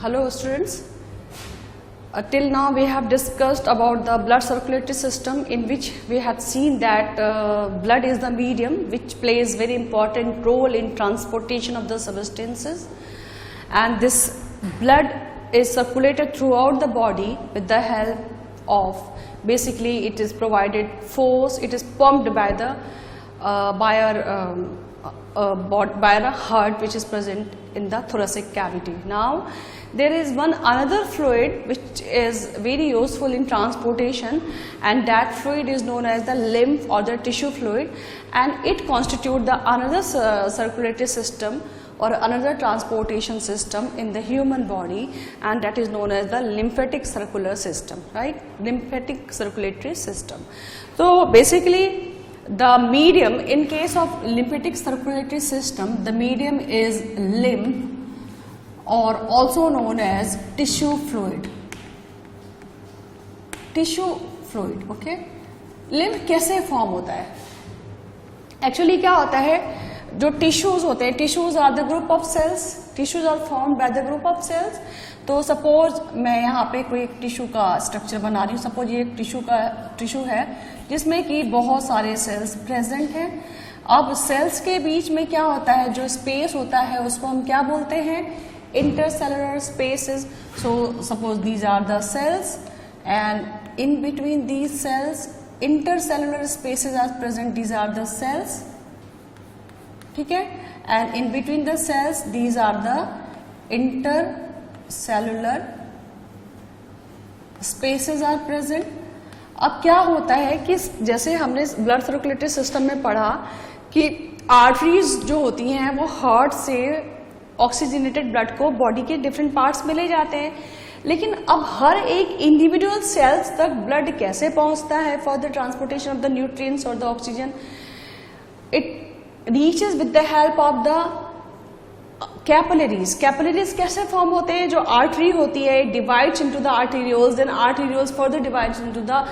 Hello students. Till now we have discussed about the blood circulatory system, in which we have seen that blood is the medium which plays very important role in transportation of the substances, and this blood is circulated throughout the body with the help of, basically it is provided force, it is pumped by the by our heart which is present in the thoracic cavity. Now there is one another fluid which is very useful in transportation, and that fluid is known as the lymph or the tissue fluid, and it constitutes the another circulatory system or another transportation system in the human body, and that is known as the lymphatic circular system, right? Lymphatic circulatory system. So basically the medium, in case of lymphatic circulatory system, the medium is lymph or also known as tissue fluid. Tissue fluid, okay? lymph कैसे form होता है? Actually क्या होता है, जो tissues होते हैं, tissues are the group of cells, tissues are form by the group of cells. तो सपोज मैं यहाँ पे कोई एक टिश्यू का स्ट्रक्चर बना रही हूँ. सपोज ये एक टिश्यू है जिसमें कि बहुत सारे सेल्स प्रेजेंट हैं. अब सेल्स के बीच में क्या होता है, जो स्पेस होता है उसको हम क्या बोलते हैं, intercellular spaces. So suppose these are the cells, and in between these cells intercellular spaces are present. These are the cells, ठीक है, and in between the cells these are the intercellular spaces are present. अब क्या होता है कि जैसे हमने blood circulatory system में पढ़ा कि आर्टरीज जो होती हैं वो हार्ट से ऑक्सीजनेटेड ब्लड को बॉडी के डिफरेंट पार्ट्स में ले जाते हैं, लेकिन अब हर एक इंडिविजुअल सेल्स तक ब्लड कैसे पहुंचता है for the transportation of the nutrients और the oxygen? It reaches with the help of the capillaries. Capillaries कैसे फॉर्म होते हैं? जो आर्टरी होती है divides into the arterioles, then arterioles further divides into the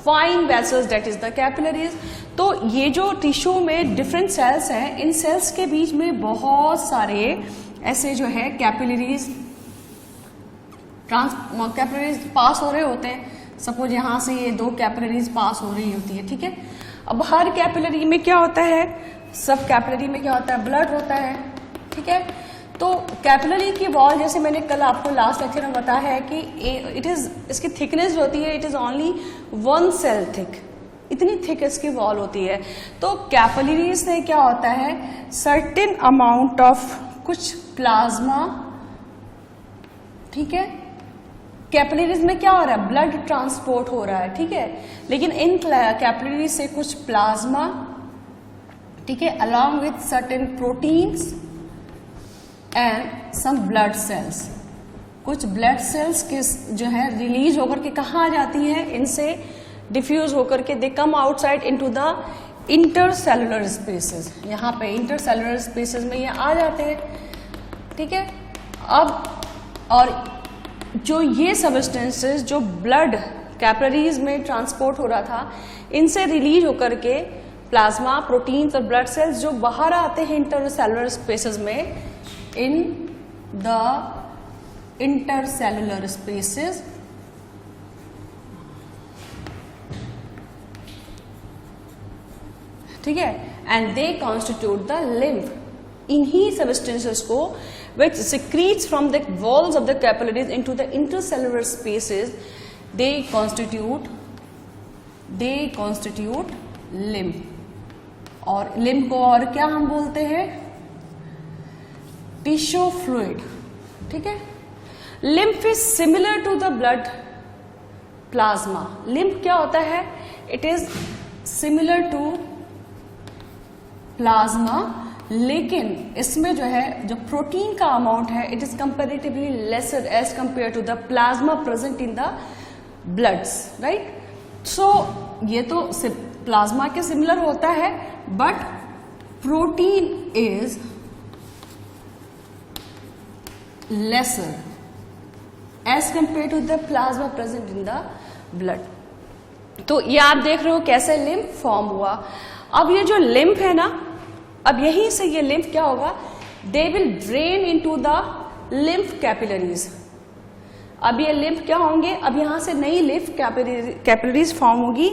fine vessels, that is the capillaries. तो ये जो टिश्यू में डिफरेंट सेल्स हैं, इन सेल्स के बीच में बहुत सारे ऐसे जो है कैपिलरीज पास हो रहे होते हैं. सपोज यहाँ से ये दो कैपिलरीज पास हो रही होती है, ठीक है. अब हर कैपिलरी में क्या होता है, सब कैपिलरी में क्या होता है, ब्लड होता है, ठीक है. तो कैपिलरी की वॉल, जैसे मैंने कल आपको लास्ट लेक्चर में बताया है कि इट इज, इसकी थिकनेस जो होती है it is only 1 cell thick, इतनी थिक इसकी वॉल होती है. तो कैपिलरीज से क्या होता है, सर्टेन अमाउंट ऑफ कुछ प्लाज्मा, ठीक है. कैपिलरीज में क्या हो रहा है, ब्लड ट्रांसपोर्ट हो रहा है, ठीक है, लेकिन इन कैपिलरीज से कुछ प्लाज्मा, ठीक है, along with certain proteins and some blood cells. कुछ ब्लड सेल्स के जो है रिलीज होकर के कहाँ आ जाती है, इनसे डिफ्यूज होकर के they come outside into the intercellular spaces. यहाँ पे इंटरसेलुलर स्पेसेस में ये आ जाते हैं, ठीक है. अब और जो ये सबस्टेंसेस जो ब्लड कैपिलरीज में ट्रांसपोर्ट हो रहा था, इनसे रिलीज होकर के प्लाज्मा, प्रोटीन्स और ब्लड सेल्स जो बाहर आते हैं इंटरसेलुलर स्पेसेस में, इन द इंटरसेलुलर स्पेसेस ठीक है, and they constitute the lymph. इन्हीं सबस्टेंसेस को which secretes from the walls of the capillaries into the intercellular spaces, they constitute lymph. और lymph को और क्या हम बोलते हैं, tissue fluid, ठीक है. lymph is similar to the blood plasma. lymph क्या होता है, it is similar to plasma, लेकिन इसमें जो है जो प्रोटीन का अमाउंट है it is comparatively lesser as compare to the plasma present in the bloods, right. So ये तो प्लाज्मा के सिमिलर होता है, but protein is lesser as compare to the plasma present in the blood. तो ये आप देख रहे हो कैसे लिम्फ फॉर्म हुआ. अब ये जो लिम्फ है ना, अब यहीं से ये लिम्फ क्या होगा, दे will drain into the lymph capillaries. अब ये लिम्फ क्या होंगे, अब यहाँ से नई लिम्फ कैपिलरीज फॉर्म होगी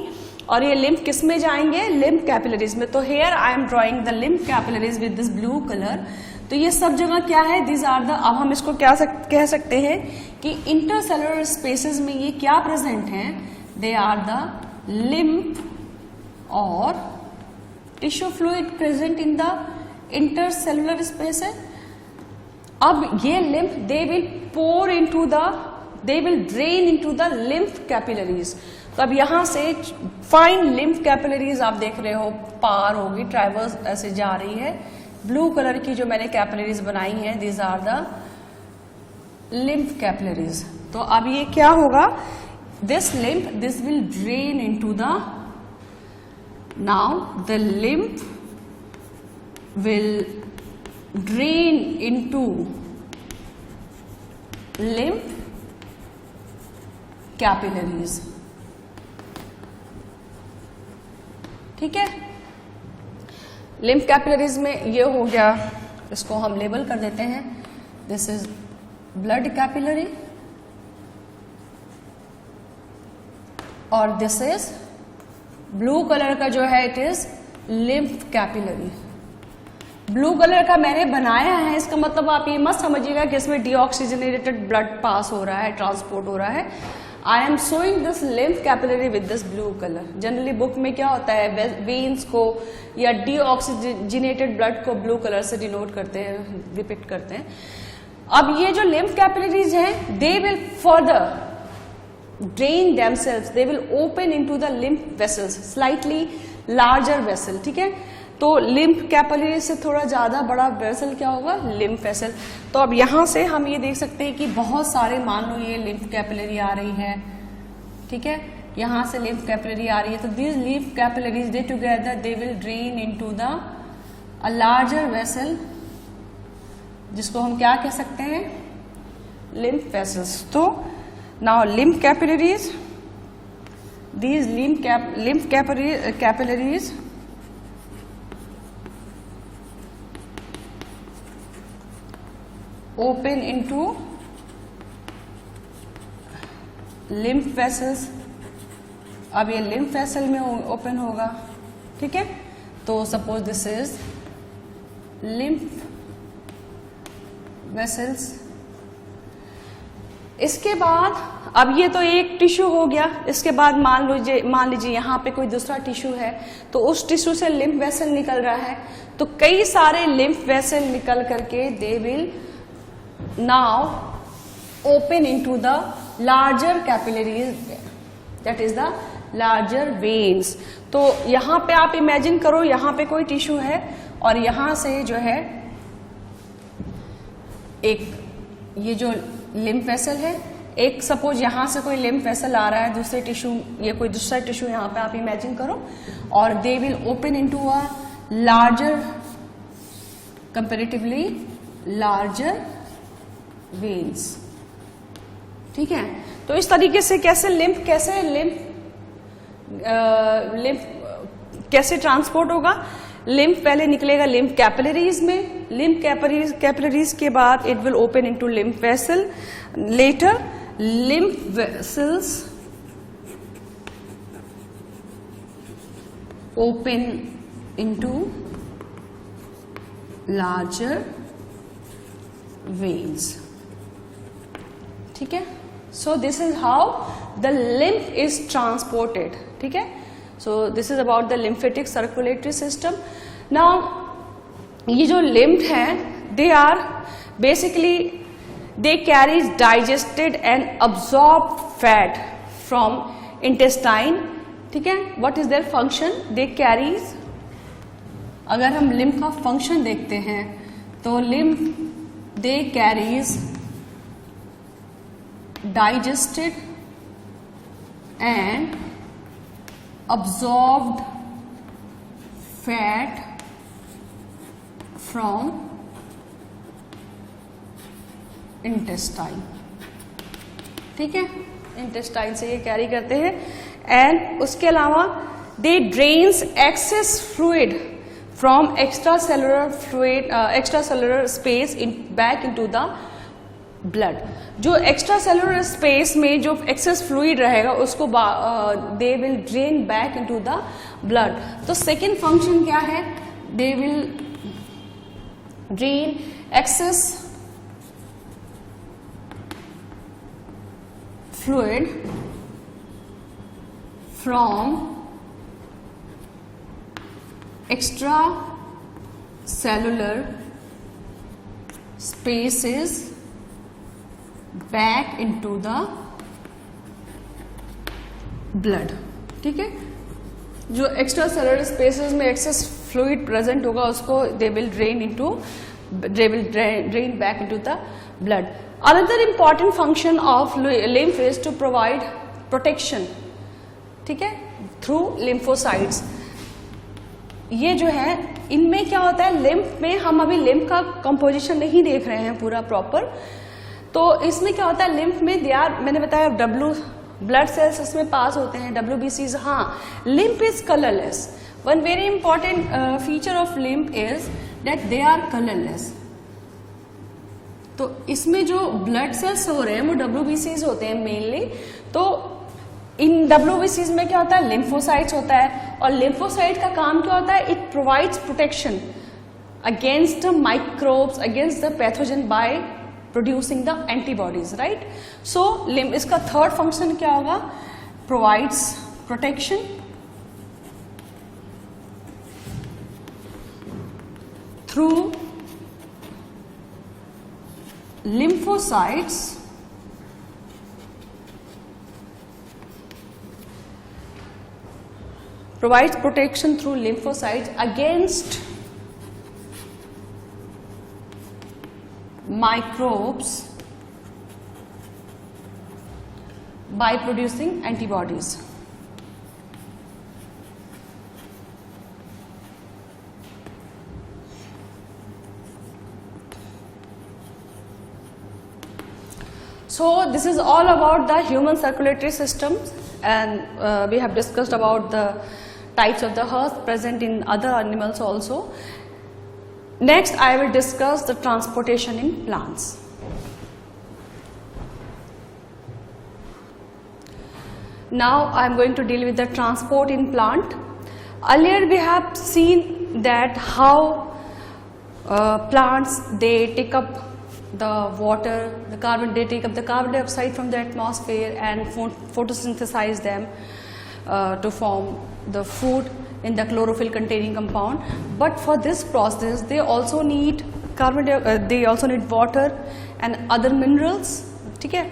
और ये लिम्फ किस में जाएंगे, लिम्फ कैपिलरीज में। तो here I am drawing the lymph capillaries with this blue colour. तो ये सब जगह क्या है, दिस आर द, अब हम इसको क्या कह सकते हैं कि इंटरसेलुलर स्पेसेस में ये क्या प्रेजेंट हैं, दे आर द लिम्फ और tissue fluid present in the intercellular spaces. अब ये lymph they will pour into the, they will drain into the lymph capillaries. तो अब यहां से फाइन लिम्फ कैपिलरीज आप देख रहे हो पार होगी, ट्राइवर्स ऐसे जा रही है। ब्लू कलर की जो मैंने कैपिलरीज बनाई हैं, these are the lymph capillaries. तो अब ये क्या होगा, this lymph, this will drain into the, now the lymph will drain into lymph capillaries. ठीक है, लिम्फ कैपिलरीज में ये हो गया, इसको हम लेबल कर देते हैं, दिस इज ब्लड कैपिलरी और दिस इज ब्लू कलर का जो है it is lymph capillary. Blue colour का मैंने बनाया है, इसका मतलब आप ये मत समझिएगा कि इसमें डीऑक्सीजनेटेड ब्लड पास हो रहा है, ट्रांसपोर्ट हो रहा है। I am showing this lymph capillary with this blue colour. Generally book में क्या होता है, वेन्स को या डीऑक्सीजनेटेड ब्लड को ब्लू कलर से डिनोट करते हैं, डिपिक्ट करते हैं। अब ये जो लिम्फ कैपिलरीज हैं, they will further drain themselves, they will open into the lymph vessels, slightly larger vessel. ठीक है, तो लिम्फ कैपिलरी से थोड़ा ज्यादा बड़ा वेसल क्या होगा, लिम्फ वेसल। तो अब यहां से हम ये देख सकते हैं कि बहुत सारे, मान लो ये लिम्फ कैपिलरी आ रही है, ठीक है, यहां से लिम्फ कैपिलरी आ रही है। तो this lymph capillaries they together they will drain into the a larger vessel, जिसको हम क्या कह सकते हैं, लिम्फ वेसल्स। तो now lymph capillaries, these lymph capillaries open into lymph vessels। अब ये lymph vessel में ओपन होगा, ठीक है। तो suppose this is lymph vessels। इसके बाद अब ये तो एक टिश्यू हो गया, इसके बाद मान लीजिए यहाँ पे कोई दूसरा टिश्यू है, तो उस टिश्यू से लिम्फ वेसल निकल रहा है। तो कई सारे लिम्फ वेसल निकल करके they will now open into the larger capillaries, that is the larger veins. तो यहाँ पे आप इमेजिन करो, यहाँ पे कोई टिश्यू है और यहाँ से जो है एक ये जो लिम्फ वेसल है, एक सपोज यहां से कोई लिम्फ वेसल आ रहा है, दूसरे टिश्यू, ये कोई दूसरा टिश्यू यहां पे आप इमेजिन करो, और they will open into a larger, comparatively larger veins. ठीक है, तो इस तरीके से कैसे लिम्फ कैसे ट्रांसपोर्ट होगा। लिम्फ पहले निकलेगा लिम्फ कैपिलरीज में, लिम्फ कैपिलरीज के बाद it will open into lymph vessel, later lymph vessels open into larger veins। ठीक है, so this is how the lymph is transported। ठीक है, so this is about the lymphatic circulatory system। now ये जो lymph है, they are basically they carry digested and absorbed fat from intestine। ठीक है, what is their function, they carries, अगर हम lymph का फंक्शन देखते हैं तो lymph they carries digested and absorbed fat from intestine. ठीक है, इंटेस्टाइन से ये कैरी करते हैं। एंड उसके अलावा they drains excess fluid from extra cellular fluid, extra cellular space in back into the blood. जो एक्स्ट्रा सेलुलर स्पेस में जो एक्सेस फ्लूइड रहेगा उसको they will drain back into the blood. तो सेकेंड फंक्शन क्या है, they will drain excess fluid from extracellular spaces back into the blood। ठीक है, जो एक्स्ट्रा सेलुलर स्पेसेस में एक्सेस फ्लूइड प्रेजेंट होगा उसको they will drain back into the blood. Another important function of lymph is to provide protection, ठीक है, through lymphocytes। ये जो है इनमें क्या होता है, लिम्फ में हम अभी लिम्फ का कंपोजिशन नहीं देख रहे हैं पूरा प्रॉपर, तो इसमें क्या होता है लिम्फ में मैंने बताया ब्लड सेल्स इसमें पास होते हैं, WBCs। हाँ, lymph is colourless. One very important feature of lymph is that they are colourless. तो इसमें जो ब्लड सेल्स हो रहे हैं वो WBCs होते हैं मेनली। तो इन WBCs में क्या होता है, लिम्फोसाइट्स होता है, और लिम्फोसाइट का काम क्या होता है, it provides protection against microbes, against the pathogen by producing the antibodies, right. So इसका थर्ड फंक्शन क्या होगा, provides protection through lymphocytes provides protection through lymphocytes against microbes by producing antibodies। So this is all about the human circulatory system, and we have discussed about the types of the heart present in other animals also. Next I will discuss the transportation in plants. Now I am going to deal with the transport in plant. Earlier we have seen that how plants, they take up the water, they take up the carbon dioxide from the atmosphere and photosynthesize them to form the food in the chlorophyll containing compound. But for this process they also need water and other minerals, ठीक है,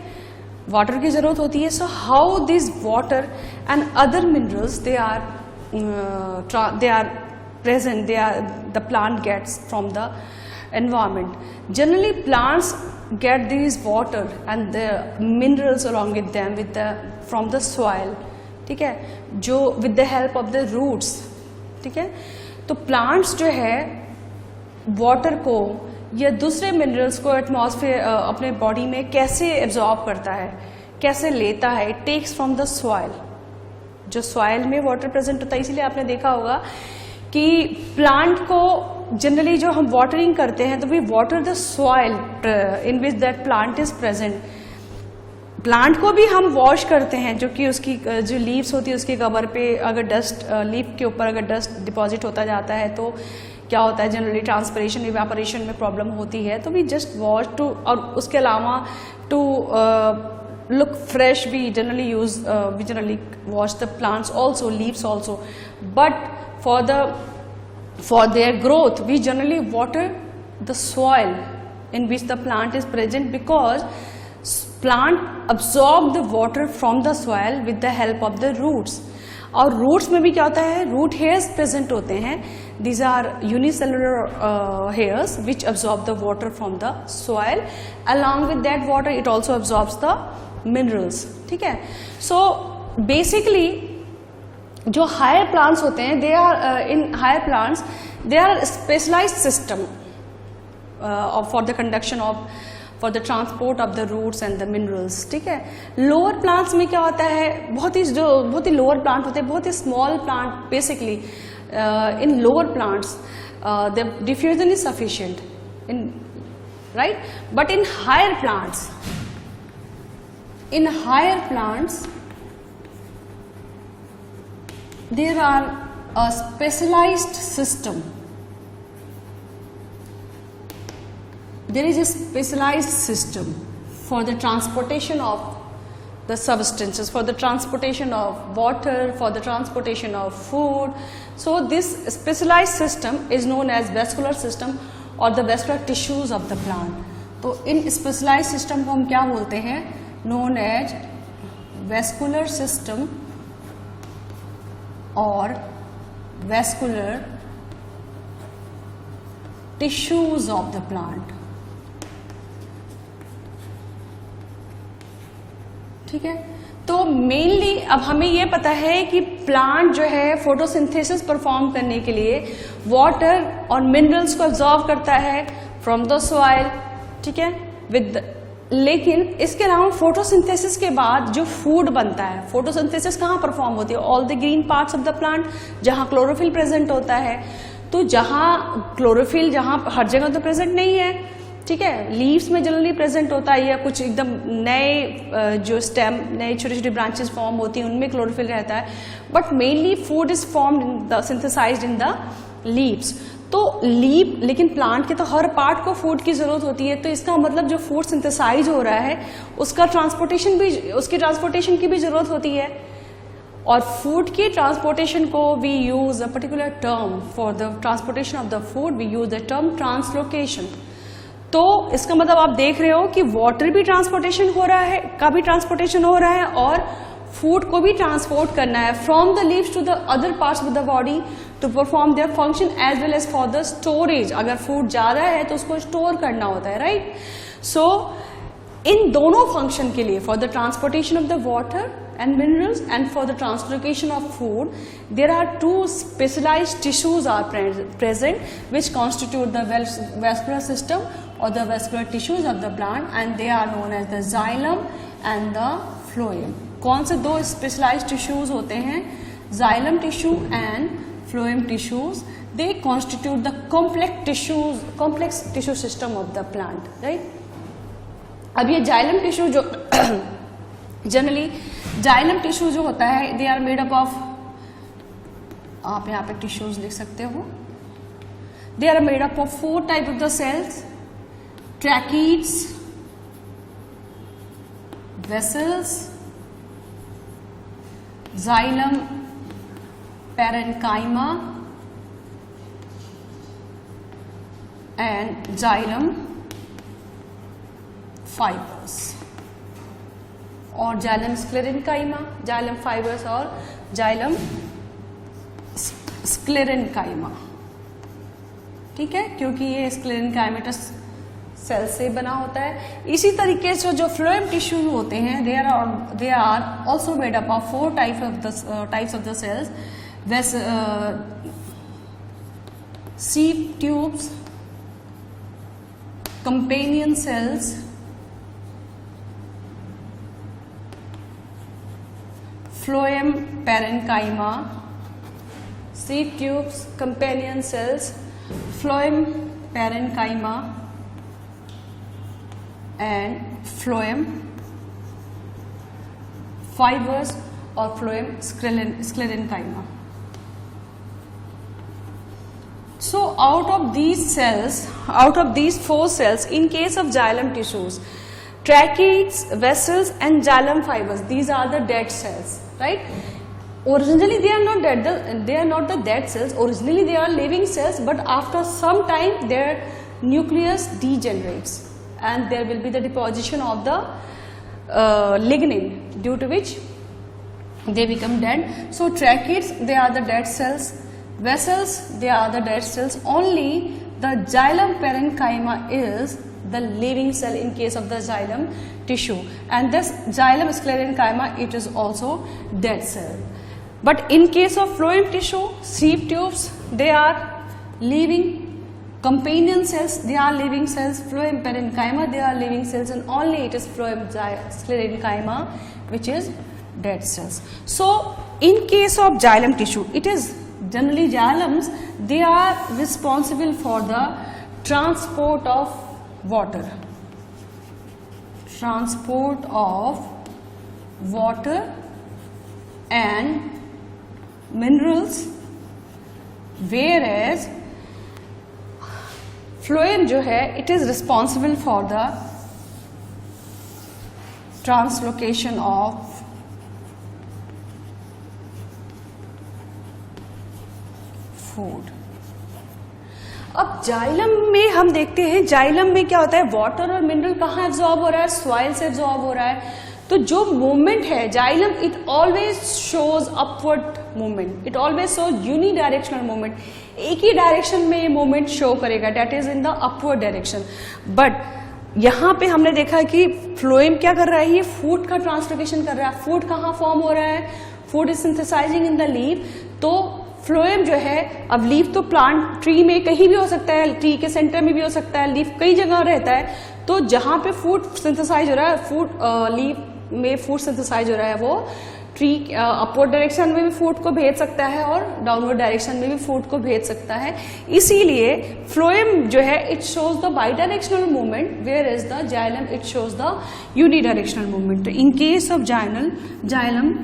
water की जरूरत होती है। So how this water and other minerals they are present, the plant gets from the environment. Generally plants get these water and the minerals along with them from the soil, ठीक है, जो with the help of the roots, ठीक है। तो plants जो है water को या दूसरे minerals को एटमॉस्फेयर अपने बॉडी में कैसे एब्जॉर्ब करता है, कैसे लेता है, it takes from the soil। जो soil में water present होता है, इसीलिए आपने देखा होगा कि प्लांट को जनरली जो हम वाटरिंग करते हैं तो we water the soil in which that plant is present. Plant को भी हम वॉश करते हैं, जो कि उसकी जो लीव्स होती है उसके कवर पे अगर डस्ट, लीफ के ऊपर अगर डस्ट डिपॉजिट होता जाता है तो क्या होता है, जनरली ट्रांसपिरेशन इवेपोरेशन में प्रॉब्लम होती है। तो वी जस्ट वॉश टू, और उसके अलावा to look fresh we generally wash the plants also, leaves also, but for their growth we generally water the soil in which the plant is present, because plant absorb the water from the soil with the help of the roots। और roots में भी क्या होता है, root hairs present होते हैं, these are unicellular hairs which absorb the water from the soil, along with that water it also absorbs the minerals, ठीक है। So basically जो हायर प्लांट्स होते हैं they are in higher plants they are specialised system for the conduction of for the transport of the roots and the minerals, ठीक है। Lower plants में क्या होता है, बहुत ही लोअर प्लांट होते हैं, बहुत ही small plant, basically in lower plants the diffusion is sufficient in right? But in higher plants, there are a specialized system. There is a specialized system for the transportation of the substances, for the transportation of water, for the transportation of food. So this specialized system is known as vascular system or the vascular tissues of the plant. तो इन specialized system को हम क्या बोलते हैं? Known as vascular system or vascular tissues of the plant. ठीक है, तो mainly अब हमें ये पता है कि प्लांट जो है फोटोसिंथेसिस परफॉर्म करने के लिए वाटर और मिनरल्स को एब्जॉर्ब करता है फ्रॉम द सॉइल, ठीक है, लेकिन इसके अलावा फोटोसिंथेसिस के बाद जो फूड बनता है, फोटोसिंथेसिस कहाँ परफॉर्म होती है? All the green parts of the plant, जहाँ क्लोरोफिल प्रेजेंट होता है. तो जहाँ क्लोरोफिल जहाँ हर जगह तो प्रेजेंट नहीं है, ठीक है, लीव्स में जनरली प्रेजेंट होता है या कुछ एकदम नए जो स्टेम, नए छोटे छोटे ब्रांचेस फॉर्म होती हैं उनमें क्लोरोफिल रहता है, but mainly food is formed in the synthesised in the leaves. तो लीव, लेकिन प्लांट के तो हर पार्ट को फूड की जरूरत होती है, तो इसका मतलब जो फूड सिंथेसाइज हो रहा है उसका ट्रांसपोर्टेशन भी, उसकी ट्रांसपोर्टेशन की भी जरूरत होती है. और फूड की ट्रांसपोर्टेशन को we use a particular term for the transportation of the food, we use the term translocation. तो इसका मतलब आप देख रहे हो कि वाटर भी ट्रांसपोर्टेशन हो रहा है, का भी ट्रांसपोर्टेशन हो रहा है और फूड को भी ट्रांसपोर्ट करना है from the leaves to the other parts of the body to perform their function as well as for the storage. अगर फूड ज्यादा है तो उसको स्टोर करना होता है, राइट? सो इन दोनों फंक्शन के लिए, for the transportation of the water and minerals and for the translocation of food, there are two specialized tissues are present which constitute the vascular system or the vascular tissues of the plant, and they are known as the xylem and the phloem. कौन से दो specialized tissues होते हैं? Xylem tissue and phloem tissues. They constitute the complex tissue system of the plant, right? अब ये xylem tissue जो generally xylem tissue जो होता है, they are made up of, आप यहाँ पे टिश्यूज लिख सकते हो, they are made up of 4 type of the cells: tracheids, vessels, xylem parenchyma and xylem fibres, और जाइलम स्क्लेरेन्काइमा, जाइलम फाइबर्स और जाइलम स्क्लेरेन्काइमा. ठीक है, क्योंकि ये स्क्लेरेन्काइमेटस सेल से बना होता है. इसी तरीके से जो फ्लोएम टिश्यू होते हैं, they are also made up of 4 types of the cells: sieve tubes, companion cells, phloem parenchyma, seed tubes, companion cells, phloem parenchyma and phloem fibers or phloem sclerenchyma. So out of these cells, out of these 4 cells, in case of xylem tissues, tracheids, vessels and xylem fibers, these are the dead cells, right? Originally they are not dead, they are not the dead cells. Originally they are living cells, but after some time their nucleus degenerates and there will be the deposition of the lignin, due to which they become dead. So tracheids, they are the dead cells. Vessels, they are the dead cells. Only the xylem parenchyma is the living cell in case of the xylem tissue, and this xylem sclerenchyma, it is also dead cell. But in case of phloem tissue, seed tubes, they are living. Companion cells, they are living cells. Phloem parenchyma, they are living cells, and only it is phloem sclerenchyma which is dead cells. So in case of xylem tissue, it is generally xylems, they are responsible for the transport of water, transport of water and minerals, whereas phloem जो है it is responsible for the translocation of food. अब xylem में हम देखते हैं, xylem में क्या होता है, वाटर और मिनरल कहाँ एब्जॉर्ब हो रहा है, सॉइल से एब्जॉर्ब हो रहा है. तो जो मूवमेंट है xylem, it always shows upward movement, it always shows unidirectional movement. एक ही डायरेक्शन में ये मूवमेंट शो करेगा, that is in the upward direction. But यहाँ पे हमने देखा कि फ्लोएम क्या कर रहा है, ये फूड का ट्रांसलोकेशन कर रहा है. फूड कहाँ फॉर्म हो रहा है, food is synthesising in the leaf. तो फ्लोएम जो है, अब लीफ तो प्लांट ट्री में कहीं भी हो सकता है, ट्री के सेंटर में भी हो सकता है, लीफ कई जगह रहता है. तो जहां पे फूड सिंथेसाइज हो रहा है, फूड लीफ में फूड सिंथेसाइज हो रहा है, वो ट्री अपवर्ड डायरेक्शन में भी फूड को भेज सकता है और डाउनवर्ड डायरेक्शन में भी फूड को भेज सकता है. इसीलिए फ्लोएम जो है it shows the bidirectional movement, whereas the xylem it shows the unidirectional movement. In case of xylem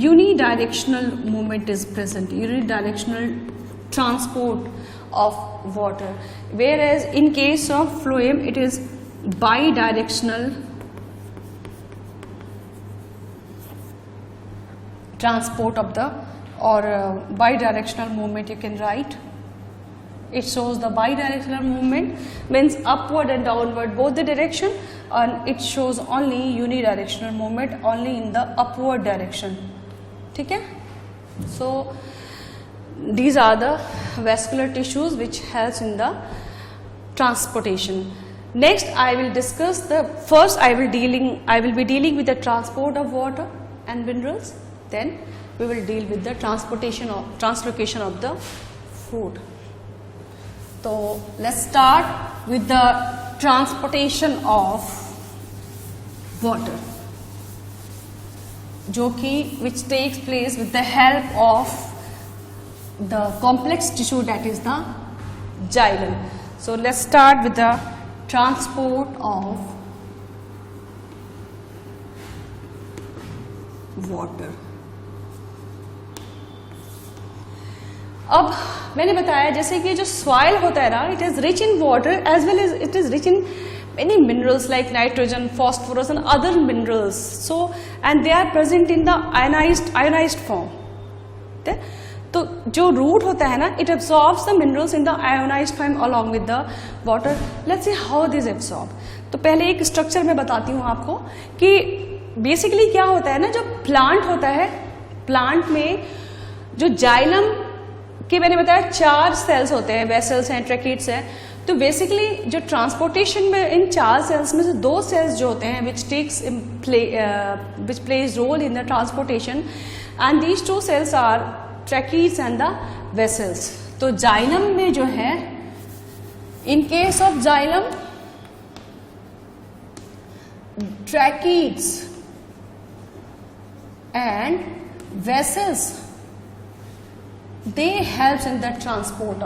unidirectional movement is present, unidirectional transport of water, whereas in case of phloem it is bidirectional transport of the, or bidirectional movement you can write. It shows the bidirectional movement, means upward and downward both the direction, and it shows only unidirectional movement only in the upward direction. ठीक है. So these are the vascular tissues which helps in the transportation. Next I will discuss the first I will be dealing with the transport of water and minerals, then we will deal with the translocation of the food. So let's start with the transportation of water, जो कि which takes place with the help of the complex tissue that is the xylem. So let's start with the transport of water. अब मैंने बताया जैसे कि जो soil होता है ना, it is rich in water as well as it is rich in many minerals like nitrogen, phosphorus and other minerals. So and they are present in the ionized form. तो जो root होता है ना, it absorbs the minerals in the ionized form along with the water. Let's see how this absorb. तो पहले एक structure मैं बताती हूँ आपको कि बेसिकली क्या होता है ना, जो प्लांट होता है, प्लांट में जो जाइलम के मैंने बताया 4 सेल्स होते हैं, वेसल्स हैं, ट्रैकिड्स हैं. तो बेसिकली जो ट्रांसपोर्टेशन में इन 4 सेल्स में से 2 सेल्स जो होते हैं which plays role in the transportation, and these 2 cells are tracheids and the vessels. तो जाइलम में जो है, in case of xylem, tracheids and vessels, they helps in the transport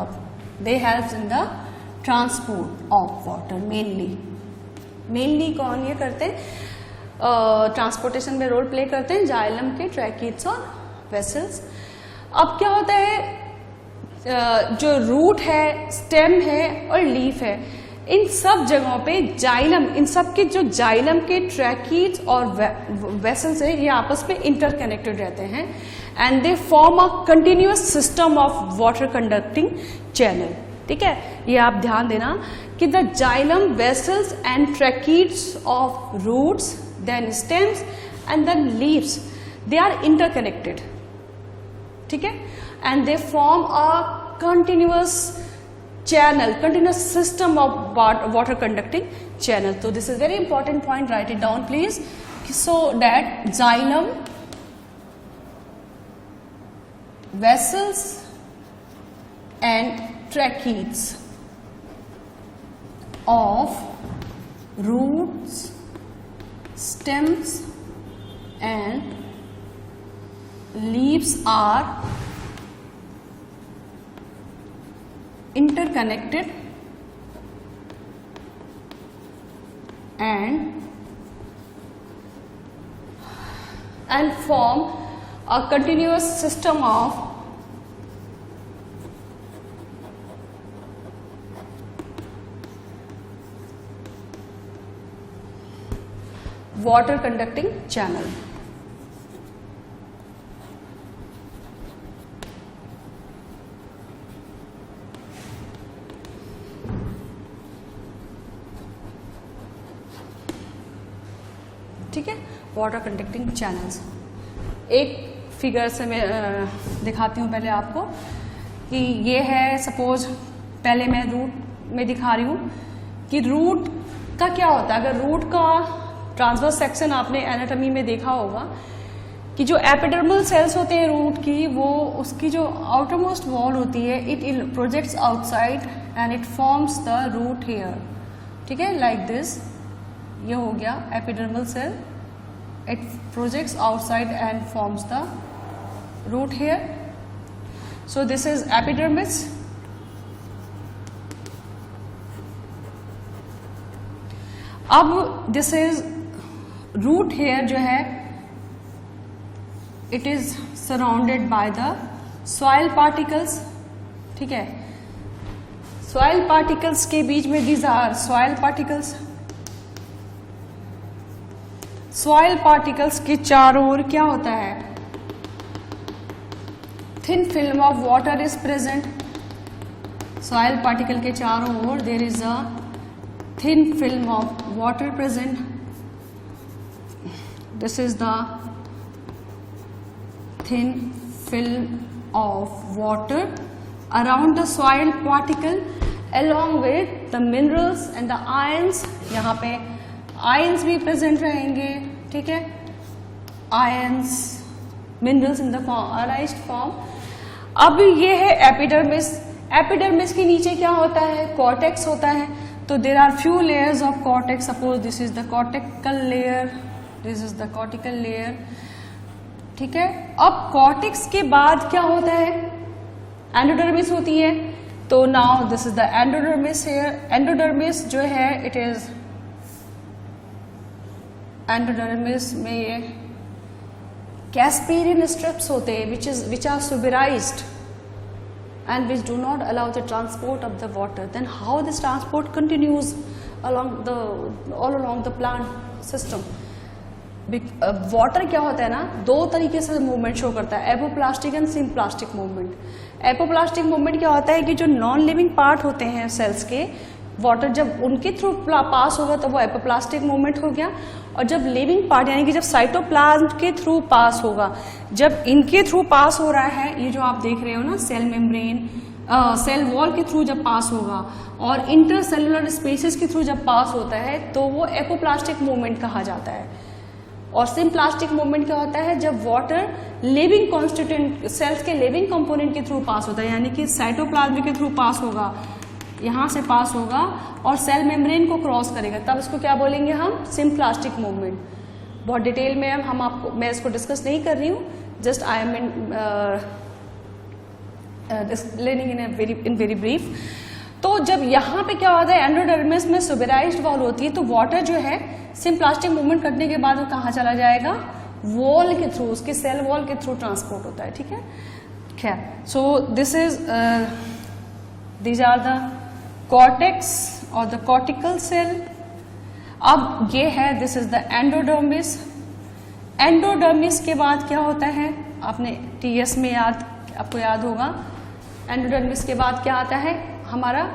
of water mainly कौन ये करते हैं, ट्रांसपोर्टेशन में role play करते हैं जाइलम के ट्रैकिड्स और वेसल्स. अब क्या होता है, जो रूट है, स्टेम है और लीफ है, इन सब जगहों पे जाइलम, इन सब के जो जाइलम के ट्रैकिड्स और वेसल्स है, ये आपस में इंटरकनेक्टेड रहते हैं and they form a continuous system of water conducting channel. ठीक है, ये आप ध्यान देना कि the xylem, vessels and tracheids of roots, then stems and then leaves, they are interconnected. ठीक है, and they form a continuous channel, continuous system of water conducting channel. So this is very important point, write it down please. So that xylem, vessels and tracheids of roots, stems and leaves are interconnected and form a continuous system of water conducting channel. ठीक है, water conducting channels. एक figure से मैं दिखाती हूँ पहले आपको कि ये है, सपोज पहले मैं रूट में दिखा रही हूँ कि रूट का क्या होता है। अगर रूट का ट्रांसवर्स सेक्शन आपने एनाटॉमी में देखा होगा कि जो एपिडर्मल सेल्स होते हैं रूट की, वो उसकी जो आउटर मोस्ट वॉल होती है, it projects outside and it forms the root hair. ठीक है, लाइक दिस, ये हो गया epidermal cell, it projects outside and forms the root hair. So this is epidermis. अब this is root hair जो है, it is surrounded by the soil particles. ठीक है, soil particles के बीच में these are soil particles. Soil particles के चारों ओर क्या होता है, thin film of water is present. Soil particle के चारों ओर there is a thin film of water present. This is the thin film of water around the soil particle along with the minerals and the ions। यहाँ पे ions भी present रहेंगे। ठीक है, ions, minerals in the ionised form. अब ये है epidermis. Epidermis के नीचे क्या होता है, कॉर्टेक्स होता है। तो there are few layers of cortex. Suppose this is the cortical layer, this is the cortical layer. ठीक है, अब कॉर्टेक्स के बाद क्या होता है, एंडोडर्मिस होती है। तो now this is the endodermis here. Endodermis जो है, इट इज एंडोडर्मिस में ये कैस्पेरियन स्ट्रिप्स होते हैं which are suberized and which do not allow the transport of the water. Then how this transport continues all along the plant system? Water क्या होता है ना, दो तरीके से मूवमेंट शो करता है, apoplastic and symplastic movement. Apoplastic movement क्या होता है कि जो नॉन लिविंग पार्ट होते हैं सेल्स के, वाटर जब उनके थ्रू पास होगा तो वो एपोप्लास्टिक मूवमेंट हो गया। और जब लिविंग पार्ट यानी कि जब साइटोप्लाज्म के थ्रू पास होगा, जब इनके थ्रू पास हो रहा है, ये जो आप देख रहे हो ना, सेल मेम्ब्रेन, सेल वॉल के थ्रू जब पास होगा और इंटरसेलुलर स्पेसेस के थ्रू जब पास होता है, तो वो एपोप्लास्टिक मूवमेंट कहा जाता है। और सिम्प्लास्टिक मूवमेंट क्या होता है, जब वाटर लिविंग कॉन्स्टिट्यूएंट सेल्स के लिविंग कंपोनेंट के थ्रू पास होता है, यानी कि साइटोप्लाज्म के थ्रू पास होगा, यहां से पास होगा और सेल मेम्ब्रेन को क्रॉस करेगा, तब इसको क्या बोलेंगे हम, सिम्प्लास्टिक मूवमेंट। बहुत डिटेल में हम आपको, मैं इसको डिस्कस नहीं कर रही हूँ, just I am explaining in very brief. तो जब यहाँ पे क्या होता है, एंडोडर्मिस में सुबेराइज्ड वॉल होती है, तो वाटर जो है सिम्प्लास्टिक मूवमेंट करने के बाद वो कहाँ चला जाएगा, वॉल के थ्रू, उसके सेल वॉल के थ्रू ट्रांसपोर्ट होता है। ठीक है, खैर, so this is these are the cortex और द कॉर्टिकल सेल। अब ये है, this is the endodermis. Endodermis के बाद क्या होता है, आपने टीएस में आपको याद होगा, एंडोडर्मिस के बाद क्या आता है, हमारा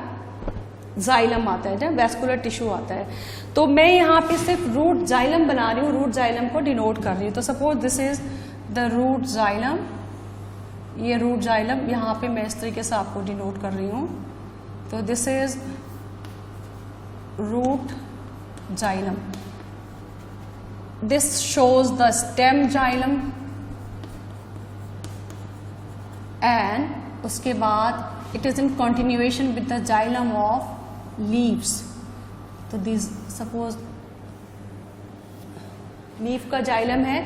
जाइलम आता है, जब वेस्कुलर टिश्यू आता है। तो मैं यहाँ पे सिर्फ रूट जाइलम बना रही हूँ, रूट जाइलम को डिनोट कर रही हूँ। तो suppose this is the root xylem, ये रूट जाइलम यहाँ पे मैं इस तरीके से आपको डिनोट कर रही हूँ। तो this is root xylem, this shows the stem xylem, and उसके बाद it is in continuation with the xylem of leaves. तो दिस सपोज लीफ का जाइलम है।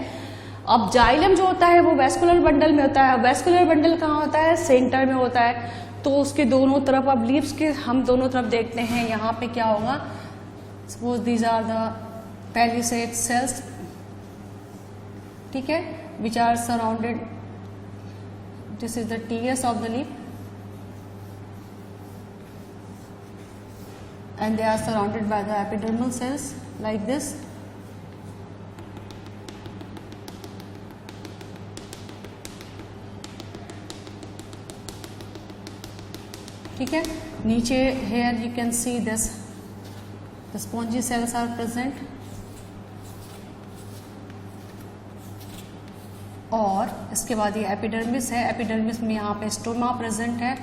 अब जाइलम जो होता है वो वेस्कुलर बंडल में होता है। वेस्कुलर बंडल कहाँ होता है, सेंटर में होता है। तो उसके दोनों तरफ, अब लीव्स के हम दोनों तरफ देखते हैं, यहाँ पे क्या होगा, suppose these are the palisade cells, ठीक है, which are surrounded, this is the TS of the leaf and they are surrounded by the epidermal cells like this. ठीक है, नीचे here you can see this, the spongy cells are present, और इसके बाद ये epidermis है, epidermis में यहाँ पे स्टोमा प्रेजेंट है,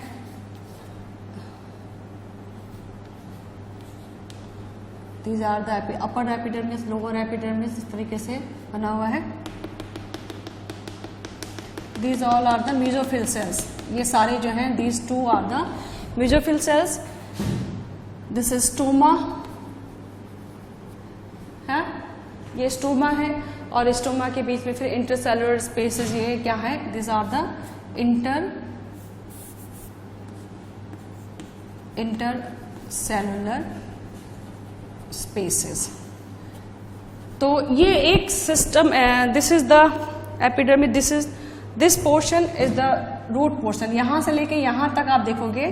These are the upper epidermis, lower epidermis, इस तरीके से बना हुआ है. These all are the mesophyll cells. ये सारे जो हैं, these two are the mesophyll cells. This is stoma, है, ये stoma है, और स्टोमा के बीच में फिर इंटरसेलुलर स्पेसेस, ये क्या है, these are the intercellular spaces. तो ये एक system, this is the epidermis, this portion is the root portion. यहां से लेके यहां तक आप देखोगे,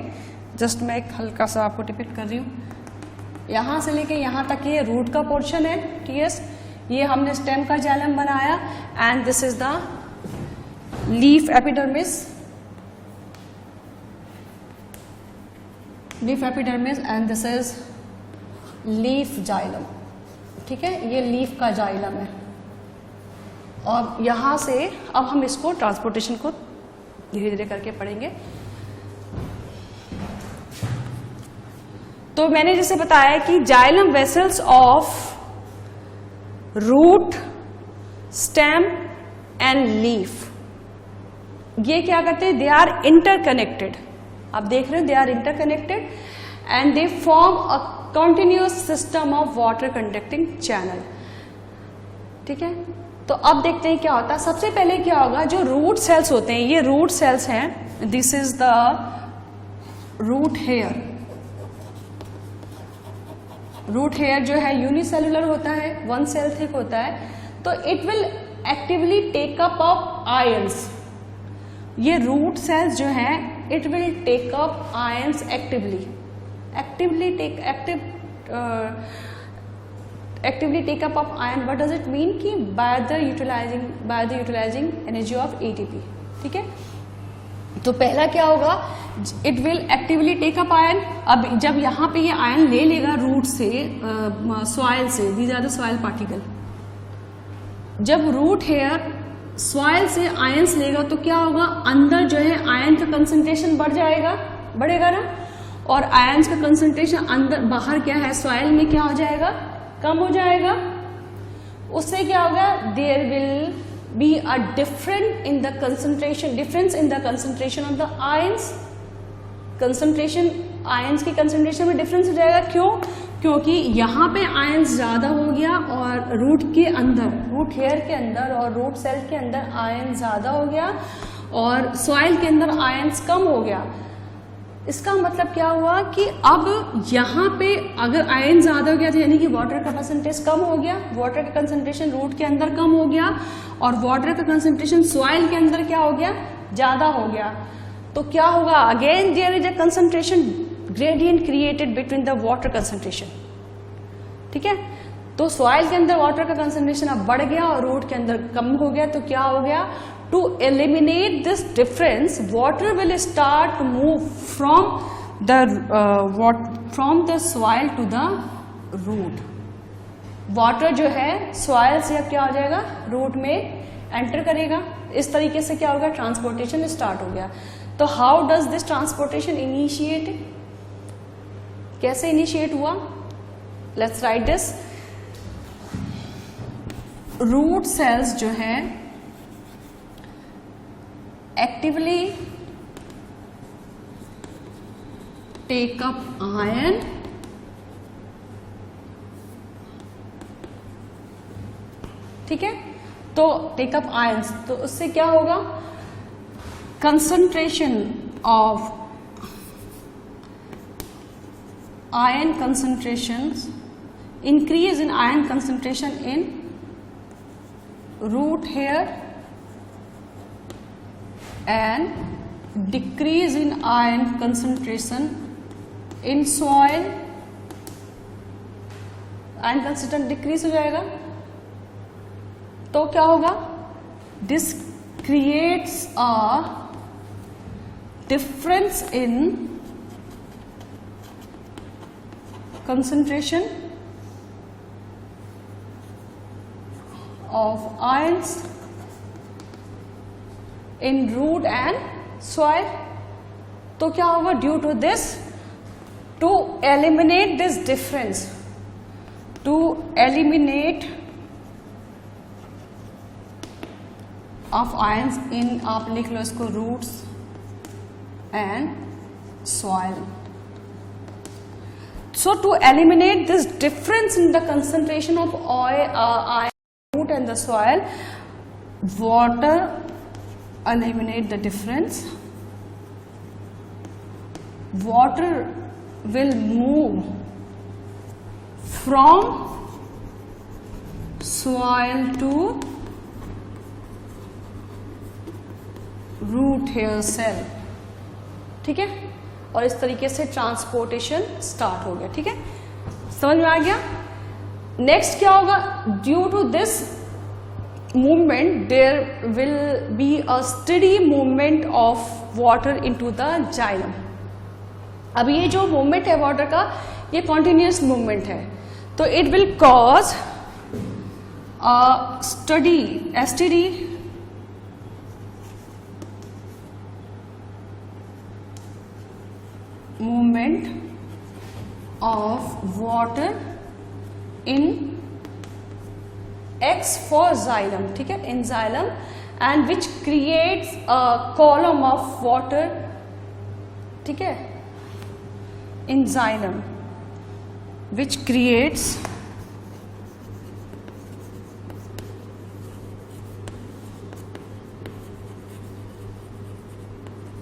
जस्ट मैं एक हल्का सा आपको डिपिक्ट कर रही हूं, यहां से लेके यहां तक ये रूट का पोर्शन है, टीएस, ये हमने स्टेम का जाइलम बनाया, and this is the leaf epidermis, and this is leaf xylem. ठीक है, ये लीफ का जाइलम है, और यहां से अब हम इसको ट्रांसपोर्टेशन को धीरे धीरे करके पढ़ेंगे. तो मैंने जैसे बताया कि xylem vessels of root, stem and leaf, ये क्या करते हैं, दे आर इंटरकनेक्टेड. आप देख रहे हो, they are interconnected and they form a continuous system of water conducting channel. ठीक है, तो अब देखते हैं क्या होता है. सबसे पहले क्या होगा, जो रूट सेल्स होते हैं, ये रूट सेल्स हैं, this is the root hair. Root hair जो है यूनिसेलुलर होता है, वन सेल थिक होता है, तो it will actively take up of ions. ये रूट सेल्स जो है, it will take up ions actively take up of iron. What does it mean? कि by the utilizing energy of ATP. ठीक है, तो पहला क्या होगा, it will actively take up iron. अब जब यहाँ पे ये आयन ले लेगा रूट से, सॉइल से, these are the soil particle. जब रूट हेयर सॉइल से आयंस लेगा तो क्या होगा, अंदर जो है आयन का कंसंट्रेशन बढ़ेगा ना, और आयंस का कंसंट्रेशन अंदर, बाहर क्या है, सॉइल में क्या हो जाएगा, कम हो जाएगा. उससे क्या होगा, there will be a difference in the concentration of the ions. Concentration, ions की कंसंट्रेशन में डिफरेंस हो जाएगा. क्यों? क्योंकि यहाँ पे आयंस ज्यादा हो गया, और रूट के अंदर, रूट हेयर के अंदर और रूट सेल के अंदर आयन ज्यादा हो गया, और सॉइल के अंदर आयंस कम हो गया. इसका मतलब क्या हुआ कि अब यहाँ पे अगर आयन ज्यादा हो गया, तो यानी कि वाटर का परसेंटेज कम हो गया, वाटर का कंसंट्रेशन रूट के अंदर कम हो गया, और वाटर का कंसंट्रेशन सॉइल के अंदर क्या हो गया, ज्यादा हो गया. तो क्या होगा, again there is a concentration gradient created between the water concentration. ठीक है, तो सॉइल के अंदर वाटर का कंसंट्रेशन अब बढ़ गया और रूट के अंदर कम हो गया. तो क्या हो गया, to eliminate this difference, water will start to move from the soil to the root. Water जो है soil से अब क्या हो जाएगा, root में enter करेगा. इस तरीके से क्या होगा, ट्रांसपोर्टेशन स्टार्ट हो गया. तो how does this transportation initiate? कैसे इनिशिएट हुआ, let's write this. root cells जो है actively take up iron ठीक है, तो टेक अप आयंस, तो उससे क्या होगा, concentration of ion concentration increase in iron concentration in root hair and decrease in iron concentration in soil. Iron concentration decrease हो जाएगा तो क्या होगा, this creates a difference in concentration of ions in root and soil. तो क्या होगा, due to this, to eliminate this difference, to eliminate of ions in, आप लिख लो इसको, roots and soil. So to eliminate this difference in the concentration of iron root and the soil, water eliminate the difference. Water will move from soil to root hair cell. ठीक है, और इस तरीके से ट्रांसपोर्टेशन स्टार्ट हो गया. ठीक है, समझ में आ गया. नेक्स्ट क्या होगा, due to this movement there will be a steady movement of water into the xylem. अब ये जो मूवमेंट है वाटर का, ये कॉन्टिन्यूस मूवमेंट है, तो it will cause a study, STD, movement of water in X for xylem. ठीक है, in xylem, and which creates a column of water. ठीक है, in xylem, which creates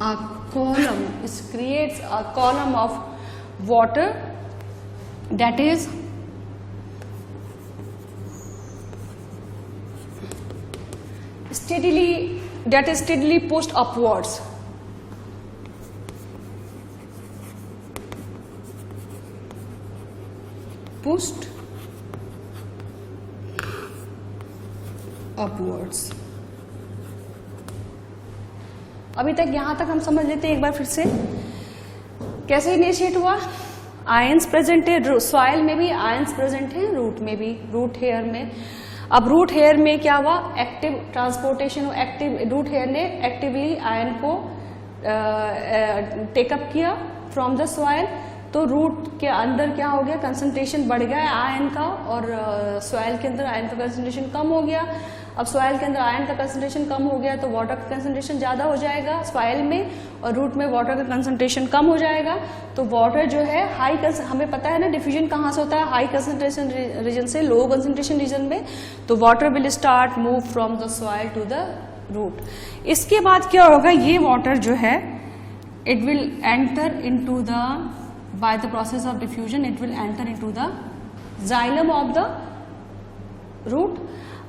a column, it creates a column of water that is steadily pushed upwards. Pushed upwards. अभी तक यहां तक हम समझ लेते हैं एक बार फिर से. कैसे इनिशिएट हुआ, आयंस प्रेजेंट है सॉइल में भी, आयंस प्रेजेंट है रूट में भी, रूट हेयर में. अब रूट हेयर में क्या हुआ, active transportation, active root hair ने एक्टिवली आयन को टेकअप किया फ्रॉम द सॉइल. तो रूट के अंदर क्या हो गया, कंसंट्रेशन बढ़ गया आयन का, और सॉइल के अंदर आयन का कंसंट्रेशन कम हो गया. अब सॉइल के अंदर आयन का कंसंट्रेशन कम हो गया तो वाटर का कंसंट्रेशन ज्यादा हो जाएगा सॉइल में, और रूट में वाटर का कंसंट्रेशन कम हो जाएगा. तो वाटर जो है हाई, हमें पता है ना डिफ्यूजन कहाँ से होता है, हाई कंसंट्रेशन रीजन से लो कंसंट्रेशन रीजन में. तो water will start move from the soil to the root. इसके बाद क्या होगा, ये वाटर जो है it will enter into the, by the process of diffusion it will enter into the xylem of the root.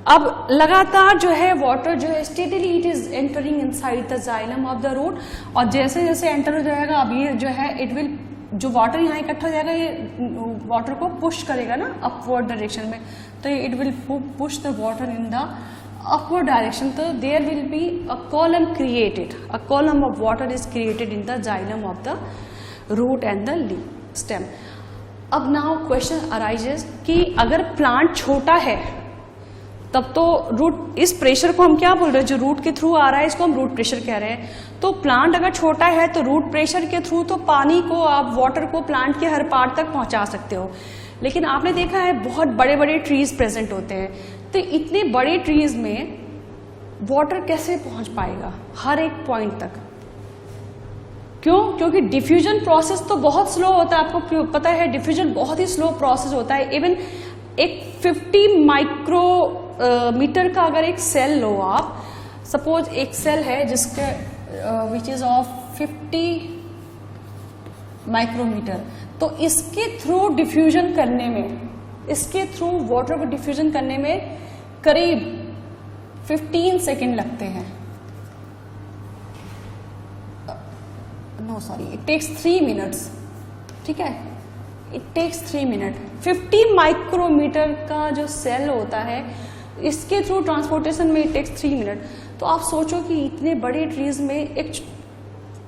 अब लगातार जो है वाटर जो है steadily it is entering inside the xylem of the root. और जैसे जैसे एंटर हो जाएगा, अब ये जो है इट विल, जो वाटर यहाँ इकट्ठा हो जाएगा, ये वाटर को पुश करेगा ना अपवर्ड डायरेक्शन में. तो it will push the water in the upward direction. तो there will be a column created, a column of water is created in the xylem of the root and the leaf stem. अब now question arises कि अगर plant छोटा है तब तो root, इस pressure को हम क्या बोल रहे हैं, जो रूट के थ्रू आ रहा है इसको हम रूट प्रेशर कह रहे हैं. तो प्लांट अगर छोटा है तो रूट प्रेशर के थ्रू तो पानी को, आप वाटर को प्लांट के हर पार्ट तक पहुंचा सकते हो. लेकिन आपने देखा है बहुत बड़े बड़े ट्रीज प्रेजेंट होते हैं, तो इतने बड़े ट्रीज में वाटर कैसे पहुंच पाएगा हर एक पॉइंट तक. क्यों, क्योंकि डिफ्यूजन प्रोसेस तो बहुत स्लो होता है. आपको पता है डिफ्यूजन बहुत ही स्लो प्रोसेस होता है. इवन एक 50 माइक्रोमीटर का अगर एक सेल लो आप, सपोज एक सेल है जिसके विच इज ऑफ 50 माइक्रोमीटर, तो इसके थ्रू डिफ्यूजन करने में इसके थ्रू वाटर को डिफ्यूजन करने में करीब 15 सेकेंड लगते हैं. No sorry, it takes 3 minutes. ठीक है, इट टेक्स 3 मिनट. 50 माइक्रोमीटर का जो सेल होता है इसके थ्रू ट्रांसपोर्टेशन में इट टेक्स 3 मिनट. तो आप सोचो कि इतने बड़े ट्रीज में एक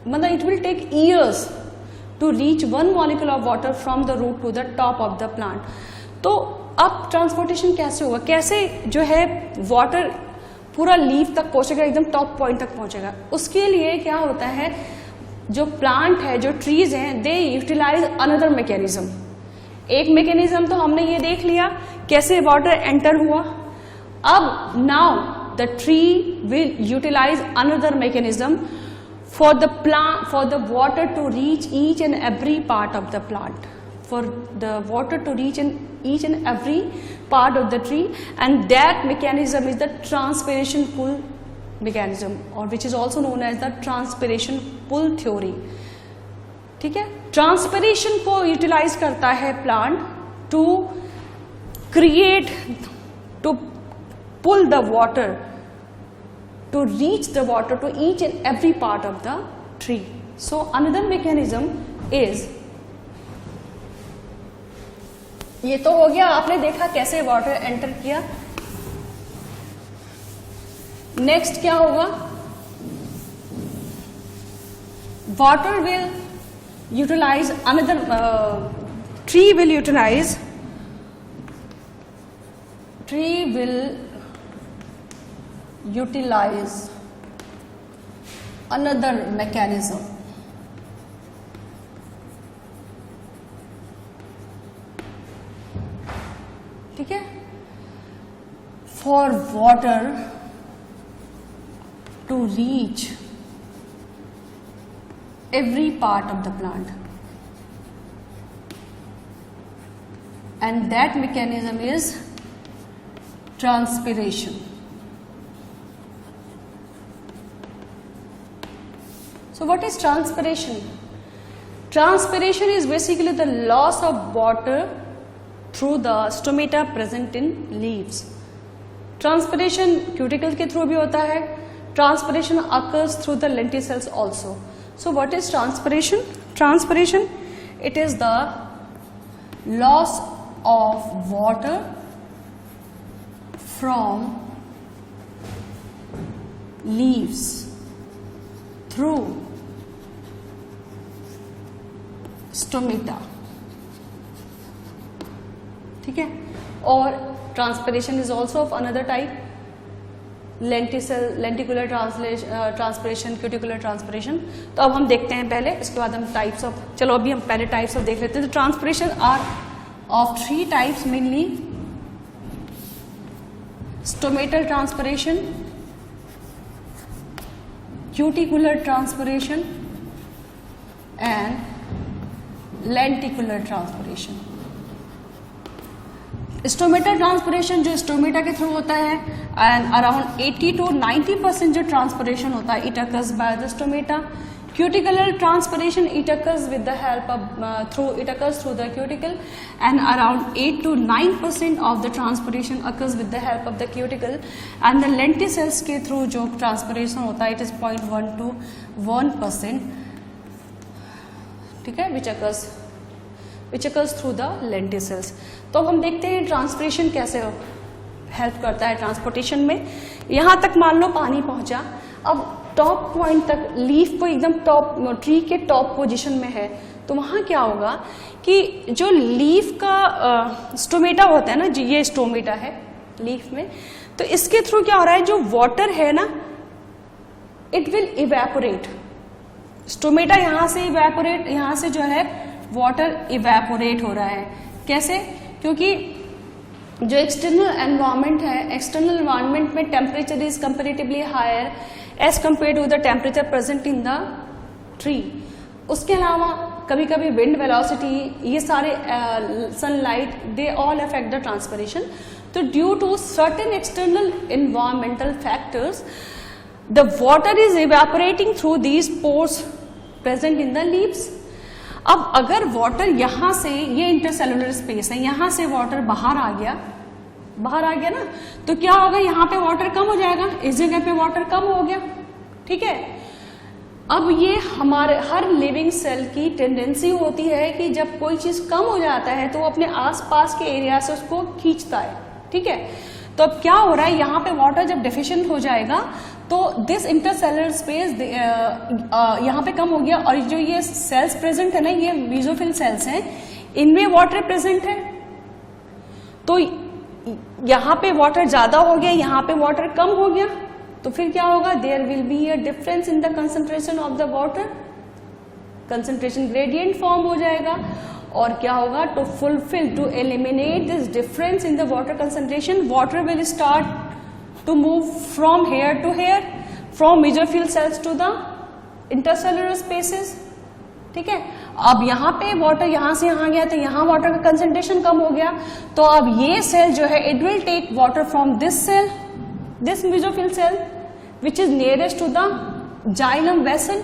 मतलब it will take years to reach 1 molecule of water from the root to the top of the plant. तो अब ट्रांसपोर्टेशन कैसे होगा, कैसे जो है वाटर पूरा लीफ तक पहुंचेगा, एकदम टॉप पॉइंट तक पहुंचेगा. उसके लिए क्या होता है, जो प्लांट है, जो ट्रीज हैं, दे यूटिलाइज अनदर मैकेनिज्म. एक मैकेनिज्म तो हमने ये देख लिया कैसे वाटर एंटर हुआ. अब now the tree will utilize another mechanism for the plant, for the water to reach each and every part of the plant, for the water to reach in each and every part of the tree, and that mechanism is the transpiration pull mechanism, or which is also known as the transpiration pull theory. ठीक है, transpiration को utilize करता है plant to create, to pull the water, to reach the water to each and every part of the tree. So another mechanism is, ये तो हो गया, आपने देखा कैसे वाटर एंटर किया. नेक्स्ट क्या होगा, water will utilize another, tree will utilize, tree will utilize another mechanism. ठीक है, for water to reach every part of the plant, and that mechanism is transpiration. So what is transpiration? Transpiration is basically the loss of water through the stomata present in leaves. Transpiration cuticle के through भी होता है. Transpiration occurs through the lenticels also. So what is transpiration? Transpiration, it is the loss of water from leaves through stomata. ठीक है, और transpiration is also of another type, lenticular transpiration, cuticular transpiration. तो अब हम देखते हैं पहले, इसके बाद हम टाइप्स ऑफ, चलो अभी हम पहले टाइप्स ऑफ देख लेते हैं. तो transpiration are of 3 types mainly: stomatal transpiration, cuticular transpiration and lenticular transpiration. Stomata transpiration जो स्टोमेटा के थ्रू होता है, एंड अराउंड 80 to 90% जो ट्रांसपिरेशन होता है it occurs by the stomata. Cuticular transpiration it occurs with the help of it occurs through the cuticle, and around 8 to 9% of the transpiration occurs with the help of the cuticle. And the lenticels के through जो transpiration होता है it is 0.1 to 1%. ठीक है, which occurs through the lenticels. तो अब हम देखते हैं ट्रांसपिरेशन कैसे हेल्प करता है ट्रांसपोर्टेशन में. यहां तक मान लो पानी पहुंचा, अब टॉप पॉइंट तक, लीफ को एकदम टॉप, ट्री के टॉप पोजीशन में है, तो वहां क्या होगा कि जो लीफ का स्टोमेटा होता है ना जी, ये स्टोमेटा है लीफ में, तो इसके थ्रू क्या हो रहा है, जो वाटर है ना इट विल इवेपोरेट. स्टोमेटा यहां से इवेपोरेट, यहां से जो है वाटर इवेपोरेट हो रहा है. कैसे? क्योंकि जो एक्सटर्नल एनवायरनमेंट है, एक्सटर्नल एनवायरनमेंट में temperature is comparatively higher as compare to the temperature present in the tree. उसके अलावा कभी कभी विंड वेलोसिटी, ये सारे sunlight, they all affect the transpiration. तो due to certain external environmental factors the water is evaporating through these pores present in the leaves. अब अगर water यहां से, ये इंटरसेलुलर स्पेस है, यहां से वाटर बाहर आ गया ना, तो क्या होगा, यहां पे वाटर कम हो जाएगा, इस जगह पे वाटर कम हो गया, ठीक है। अब ये हमारे हर लिविंग सेल की टेंडेंसी होती है कि जब कोई चीज कम हो जाता है तो वो अपने आसपास के एरिया से उसको खींचता है, ठीक है। तो अब क्या हो रहा है, यहाँ पे वाटर जब डेफिशिएंट हो जाएगा तो दिस इंटरसेलुलर स्पेस यहाँ पे कम हो गया, और जो ये सेल्स प्रेजेंट है ना, ये बेसोफिल सेल्स हैं, इनमें वाटर प्रेजेंट है, तो यहाँ पे वाटर ज्यादा हो गया, यहाँ पे वाटर कम हो गया, तो फिर क्या होगा, there will be a difference in the concentration of the water, concentration gradient form हो जाएगा। और क्या होगा, to fulfil, to eliminate this difference in the water concentration, water will start to move from here to here, from mesophyll cells to the intercellular spaces, ठीक है। अब यहाँ पे वाटर यहां से यहां गया तो यहाँ वाटर का कंसंट्रेशन कम हो गया, तो अब ये सेल जो है, it will take water from this cell, this mesophyll cell which is nearest to the xylem vessel.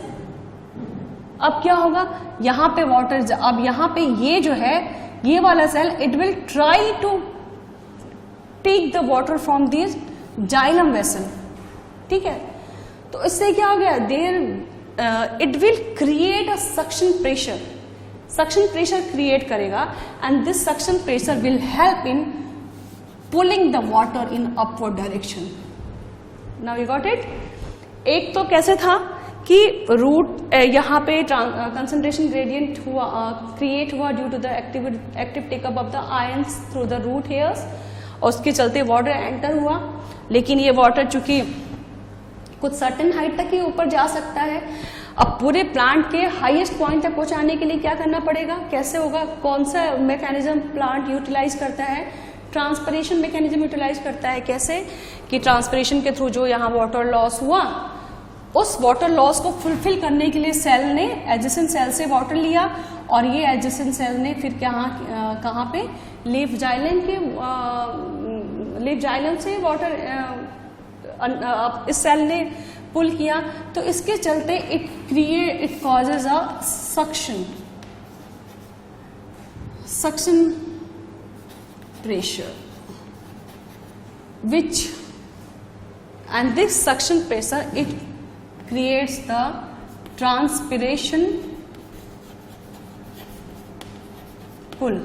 अब क्या होगा, यहाँ पे वाटर, अब यहाँ पे ये जो है, ये वाला cell, it will try to take the water from this xylem vessel, ठीक है। तो इससे क्या हो गया, there it will create a suction pressure, suction pressure create करेगा, and this suction pressure will help in pulling the water in upward direction. Now you got it. एक तो कैसे था कि रूट यहाँ पे कंसंट्रेशन ग्रेडियंट हुआ, क्रिएट हुआ due to the active take up of the ions through the root hairs, और उसके चलते वाटर एंटर हुआ, लेकिन ये वाटर चूंकि कुछ सर्टेन हाइट तक ही ऊपर जा सकता है, अब पूरे प्लांट के हाईएस्ट पॉइंट तक पहुंचाने के लिए क्या करना पड़ेगा, कैसे होगा, कौन सा मैकेनिज्म प्लांट यूटिलाइज करता है, ट्रांसपिरेशन मैकेनिज्म यूटिलाइज करता है। कैसे कि ट्रांसपिरेशन के थ्रू जो यहाँ वाटर लॉस हुआ, उस वाटर लॉस को फुलफिल करने के लिए सेल ने एडजेसेंट सेल से वाटर लिया, और ये एडजेसेंट सेल ने फिर कहाँ पे लीफ जाइलम से वाटर इस सेल ने पुल किया, तो इसके चलते it causes a suction pressure, and this suction pressure, it creates the transpiration pull।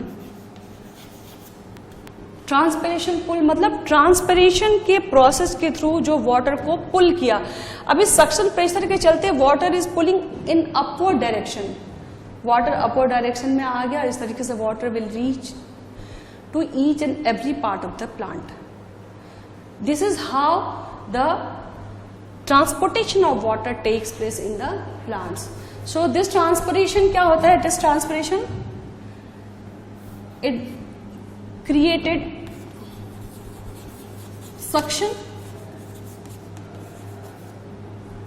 Transpiration pull मतलब ट्रांसपिरेशन के प्रोसेस के थ्रू जो वाटर को पुल किया। अब इस सक्शन प्रेशर के चलते water is pulling in upward direction, water upward direction में आ गया, इस तरीके से water will reach to each and every part of the plant. This is how the transportation of water takes place in the plants. So this transpiration क्या होता है, this transpiration it created suction,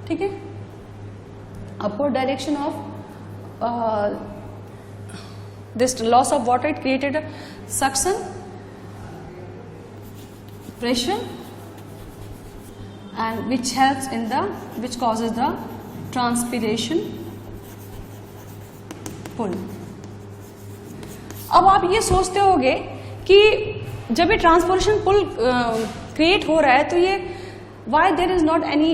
ठीक है, upward direction of this loss of water, it created a suction pressure, and which helps in the, which causes the transpiration pull। अब आप ये सोचते होंगे कि जब ये ट्रांसपोर्टेशन पुल क्रिएट हो रहा है तो ये why there is not any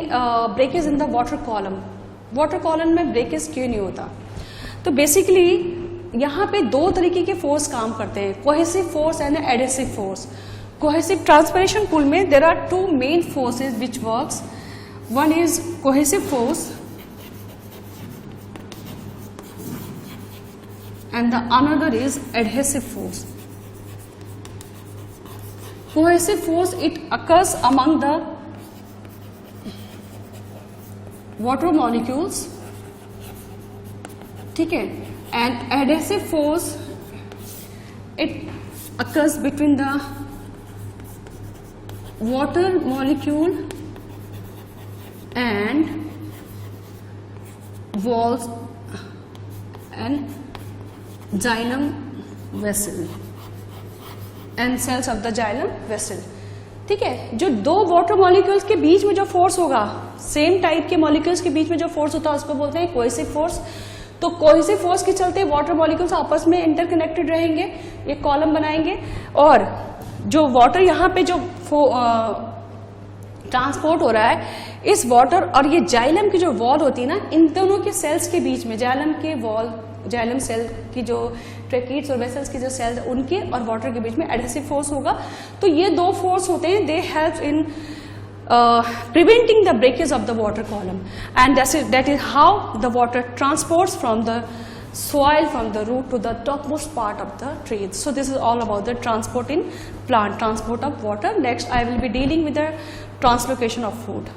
breakage in the water column, water column में ब्रेकेज क्यों नहीं होता। तो बेसिकली यहाँ पे दो तरीके के फोर्स काम करते हैं, cohesive force and adhesive force. Cohesive transpiration pull में there are two main forces which works, one is cohesive force and the another is adhesive force. Cohesive force, it occurs among the water molecules, ठीक है, and adhesive force it occurs between the water molecule and walls and xylem vessel and cells of the xylem vessel. ठीक है, जो दो water molecules के बीच में जो force होगा, सेम टाइप के मॉलिक्यूल्स के बीच में जो फोर्स होता है उसको बोलते हैं कोहेसिव फोर्स। तो कोहेसिव फोर्स के चलते वाटर मॉलिक्यूल्स आपस में इंटरकनेक्टेड रहेंगे, एक कॉलम बनाएंगे, और जो वाटर यहाँ पे जो ट्रांसपोर्ट हो रहा है, इस वाटर और ये जाइलम की जो वॉल होती है ना, इन दोनों के सेल्स के बीच में, जाइलम के वॉल, जाइलम सेल की जो ट्रैकीट्स और वेसल्स की जो सेल्स है उनके और वाटर के बीच में एडहेसिव फोर्स होगा। तो ये दो फोर्स होते हैं, they help in preventing the breakage of the water column, and that is how the water transports from the soil, from the root to the topmost part of the trees. So this is all about the transport in plant, transport of water. Next I will be dealing with the translocation of food.